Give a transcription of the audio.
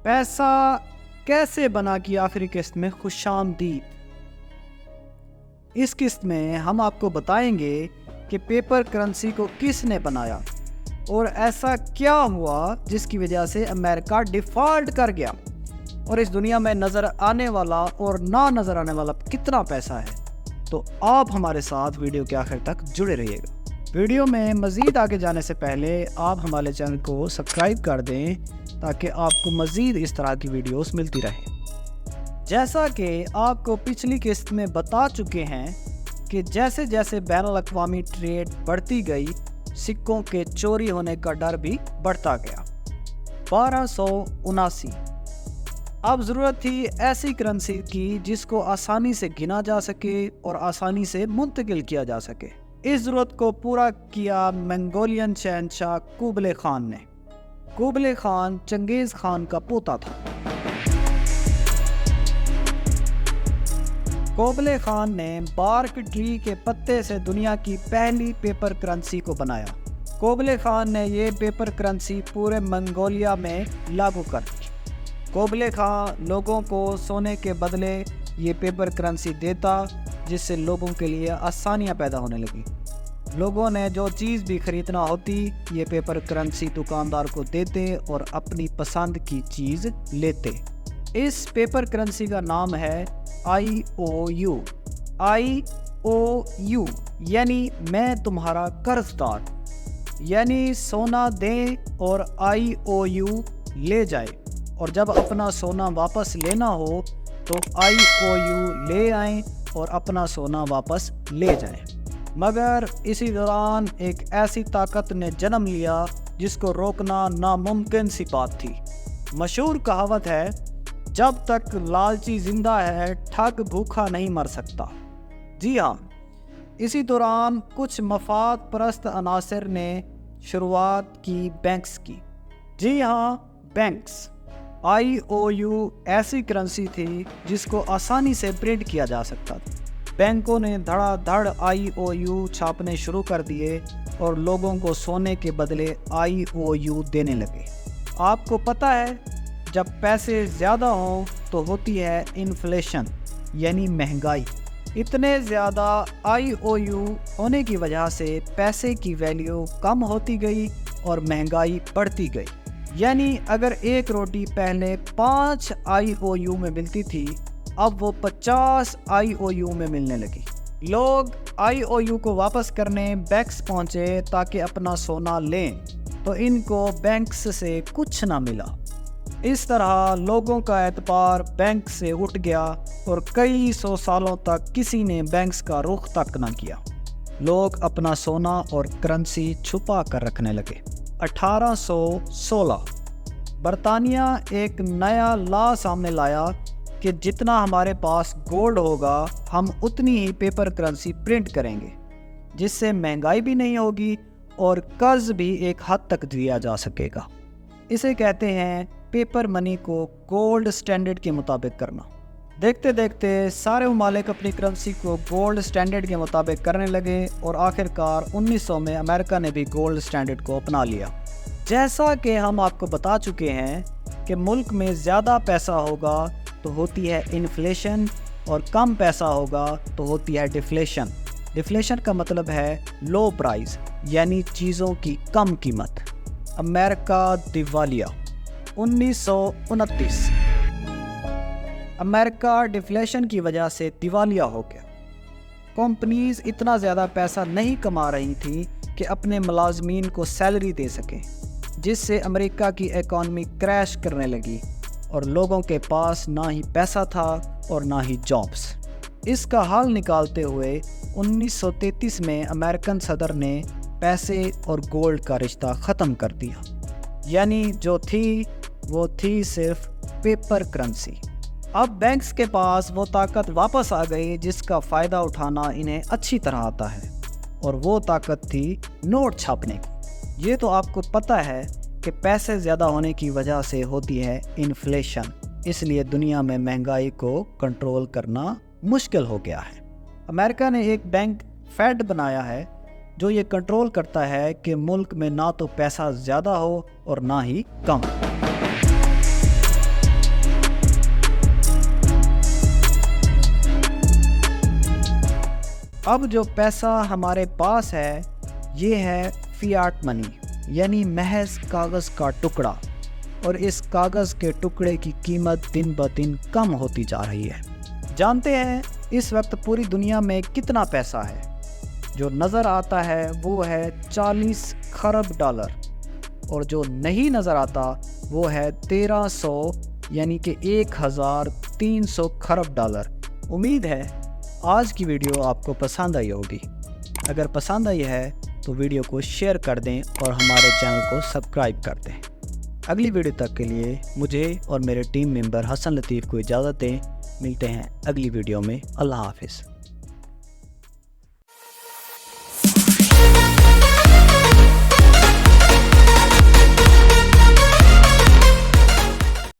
पैसा कैसे बना की आखिरी किस्त में खुश आमदीद। इस किस्त में हम आपको बताएंगे कि पेपर करेंसी को किसने बनाया और ऐसा क्या हुआ जिसकी वजह से अमेरिका डिफॉल्ट कर गया, और इस दुनिया में नज़र आने वाला और ना नज़र आने वाला कितना पैसा है। तो आप हमारे साथ वीडियो के आखिर तक जुड़े रहिएगा। वीडियो में मज़ीद आगे जाने से पहले आप हमारे चैनल को सब्सक्राइब कर दें ताकि आपको मज़ीद इस तरह की वीडियोस मिलती रहे। जैसा कि आपको पिछली किस्त में बता चुके हैं कि जैसे जैसे बैनुल अक़वामी ट्रेड बढ़ती गई, सिक्कों के चोरी होने का डर भी बढ़ता गया। 1279 अब ज़रूरत थी ऐसी करेंसी की जिसको आसानी से गिना जा सके और आसानी से मुंतकिल किया जा सके। इस ज़रूरत को पूरा किया मंगोलियन शहंशाह कुबले खान ने। कुबले खान चंगेज़ खान का पोता था। कुबले खान ने बार्क ट्री के पत्ते से दुनिया की पहली पेपर करेंसी को बनाया। कुबले खान ने ये पेपर करेंसी पूरे मंगोलिया में लागू कर दी। कुबले खान लोगों को सोने के बदले ये पेपर करेंसी देता, जिससे लोगों के लिए आसानियां पैदा होने लगी। लोगों ने जो चीज़ भी ख़रीदना होती ये पेपर करेंसी दुकानदार को देते और अपनी पसंद की चीज़ लेते। इस पेपर करेंसी का नाम है IOU। IOU यानी मैं तुम्हारा कर्जदार, यानी सोना दे और IOU ले जाए, और जब अपना सोना वापस लेना हो तो IOU ले आएं और अपना सोना वापस ले जाएं। मगर इसी दौरान एक ऐसी ताकत ने जन्म लिया जिसको रोकना नामुमकिन सी बात थी। मशहूर कहावत है, जब तक लालची जिंदा है ठग भूखा नहीं मर सकता। जी हाँ, इसी दौरान कुछ मफाद परस्त अनासर ने शुरुआत की बैंक्स की। जी हाँ, बैंक्स। IOU ऐसी करेंसी थी जिसको आसानी से प्रिंट किया जा सकता था। बैंकों ने धड़ाधड़ IOU छापने शुरू कर दिए और लोगों को सोने के बदले IOU देने लगे। आपको पता है, जब पैसे ज़्यादा हों तो होती है इन्फ्लेशन यानी महंगाई। इतने ज़्यादा IOU होने की वजह से पैसे की वैल्यू कम होती गई और महंगाई बढ़ती गई। यानी अगर एक रोटी पहले 5 IOU में मिलती थी, अब वो 50 IOU में मिलने लगी। लोग IOU को वापस करने बैंक्स पहुंचे ताकि अपना सोना लें, तो इनको बैंक्स से कुछ ना मिला। इस तरह लोगों का एतबार बैंक से उठ गया और कई सौ सालों तक किसी ने बैंक्स का रुख तक ना किया। लोग अपना सोना और करेंसी छुपा कर रखने लगे। 1816 बरतानिया एक नया लॉ सामने लाया कि जितना हमारे पास गोल्ड होगा हम उतनी ही पेपर करेंसी प्रिंट करेंगे, जिससे महंगाई भी नहीं होगी और कर्ज भी एक हद तक दिया जा सकेगा। इसे कहते हैं पेपर मनी को गोल्ड स्टैंडर्ड के मुताबिक करना। देखते देखते सारे ममालिक अपनी करेंसी को गोल्ड स्टैंडर्ड के मुताबिक करने लगे और आखिरकार 1900 में अमेरिका ने भी गोल्ड स्टैंडर्ड को अपना लिया। जैसा कि हम आपको बता चुके हैं कि मुल्क में ज़्यादा पैसा होगा तो होती है इन्फ्लेशन और कम पैसा होगा तो होती है डिफ्लेशन। डिफ्लेशन का मतलब है लो प्राइस, यानी चीज़ों की कम कीमत। अमेरिका दिवालिया। 1929 अमेरिका डिफ्लेशन की वजह से दिवालिया हो गया। कंपनीज इतना ज़्यादा पैसा नहीं कमा रही थी कि अपने मुलाजमीन को सैलरी दे सकें, जिससे अमेरिका की इकॉनमी क्रैश करने लगी और लोगों के पास ना ही पैसा था और ना ही जॉब्स। इसका हल निकालते हुए 1933 में अमेरिकन सदर ने पैसे और गोल्ड का रिश्ता ख़त्म कर दिया। यानी जो थी वो थी सिर्फ पेपर करेंसी। अब बैंक्स के पास वो ताकत वापस आ गई जिसका फ़ायदा उठाना इन्हें अच्छी तरह आता है, और वो ताकत थी नोट छापने की। ये तो आपको पता है कि पैसे ज़्यादा होने की वजह से होती है इन्फ्लेशन, इसलिए दुनिया में महंगाई को कंट्रोल करना मुश्किल हो गया है। अमेरिका ने एक बैंक फेड बनाया है जो ये कंट्रोल करता है कि मुल्क में ना तो पैसा ज़्यादा हो और ना ही कम। اب جو پیسہ ہمارے پاس ہے یہ ہے فیاٹ منی، یعنی محض کاغذ کا ٹکڑا، اور اس کاغذ کے ٹکڑے کی قیمت دن بدن کم ہوتی جا رہی ہے۔ جانتے ہیں اس وقت پوری دنیا میں کتنا پیسہ ہے؟ جو نظر آتا ہے وہ ہے 40 خرب ڈالر، اور جو نہیں نظر آتا وہ ہے 1300 یعنی کہ 1300 خرب ڈالر۔ امید ہے آج کی ویڈیو آپ کو پسند آئی ہوگی۔ اگر پسند آئی ہے تو ویڈیو کو شیئر کر دیں اور ہمارے چینل کو سبسکرائب کر دیں۔ اگلی ویڈیو تک کے لیے مجھے اور میرے ٹیم ممبر حسن لطیف کو اجازت دیں۔ ملتے ہیں اگلی ویڈیو میں۔ اللہ حافظ۔